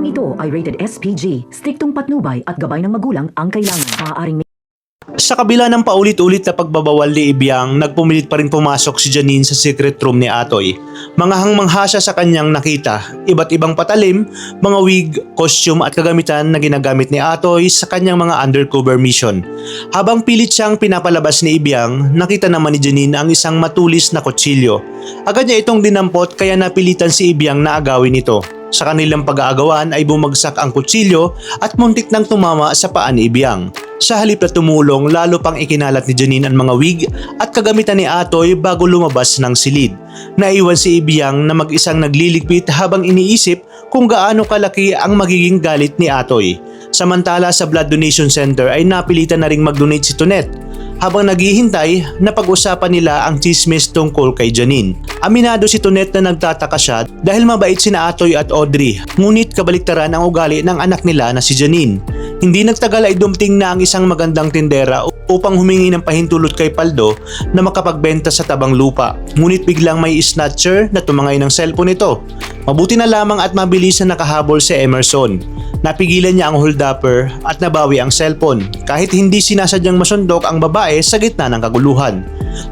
Ang ito ay rated SPG. Striktong patnubay at gabay ng magulang ang kailangan. Maaaring Sa kabila ng paulit-ulit na pagbabawal ni Ibiang, nagpumilit pa rin pumasok si Janine sa secret room ni Atoy. Manghang-mangha siya sa kanyang nakita. Iba't ibang patalim, mga wig, costume at kagamitan na ginagamit ni Atoy sa kanyang mga undercover mission. Habang pilit siyang pinapalabas ni Ibiang, nakita naman ni Janine ang isang matulis na kutsilyo. Agad niya itong dinampot kaya napilitan si Ibiang na agawin ito. Sa kanilang pag-aagawan ay bumagsak ang kutsilyo at muntik nang tumama sa paa ni Ibiang. Sa halip na tumulong, lalo pang ikinalat ni Janine ang mga wig at kagamitan ni Atoy bago lumabas ng silid. Naiwan si Ibiang na mag-isang nagliligpit habang iniisip kung gaano kalaki ang magiging galit ni Atoy. Samantala sa blood donation center ay napilitan na ring mag-donate si Tonet. Habang naghihintay, napag-usapan nila ang chismis tungkol kay Janine. Aminado si Tonet na nagtataka siya dahil mabait sina Atoy at Audrey, ngunit kabaliktaran ang ugali ng anak nila na si Janine. Hindi nagtagal ay dumating na ang isang magandang tindera upang humingi ng pahintulot kay Paldo na makapagbenta sa tabang lupa. Ngunit biglang may snatcher na tumangay ng cellphone nito. Mabuti na lamang at mabilis na nakahabol si Emerson. Napigilan niya ang holdupper at nabawi ang cellphone kahit hindi sinasadyang masundok ang babae sa gitna ng kaguluhan.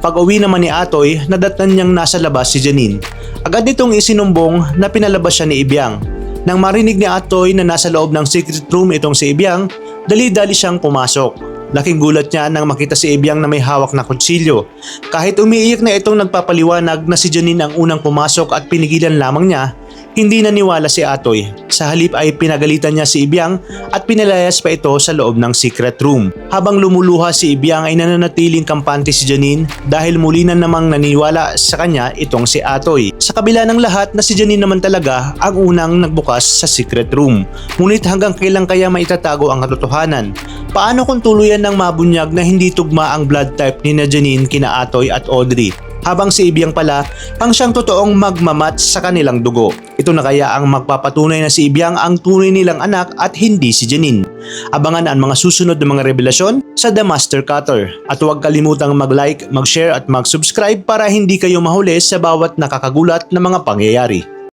Pag-uwi naman ni Atoy, nadatnan niyang nasa labas si Janine. Agad nitong isinumbong na pinalabas siya ni Ibiang. Nang marinig ni Atoy na nasa loob ng secret room itong si Ibiang, dali-dali siyang pumasok. Laking gulat niya nang makita si Ibiang na may hawak na kutsilyo. Kahit umiiyak na itong nagpapaliwanag na si Janine ang unang pumasok at pinigilan lamang niya, hindi naniwala si Atoy. Sa halip ay pinagalitan niya si Ibiang at pinalayas pa ito sa loob ng secret room. Habang lumuluha si Ibiang ay nananatiling kampante si Janine dahil muli na namang naniwala sa kanya itong si Atoy. Sa kabila ng lahat na si Janine naman talaga ang unang nagbukas sa secret room. Ngunit hanggang kailan kaya maitatago ang katotohanan? Paano kung tuluyan ng mabunyag na hindi tugma ang blood type ni na Janine kina Atoy at Audrey? Habang si Ibiang pala ang siyang totoong magmamatch sa kanilang dugo. Ito na kaya ang magpapatunay na si Ibiang ang tunay nilang anak at hindi si Janine. Abangan ang mga susunod na mga revelasyon sa The Master Cutter. At huwag kalimutang mag-like, mag-share at mag-subscribe para hindi kayo mahuli sa bawat nakakagulat na mga pangyayari.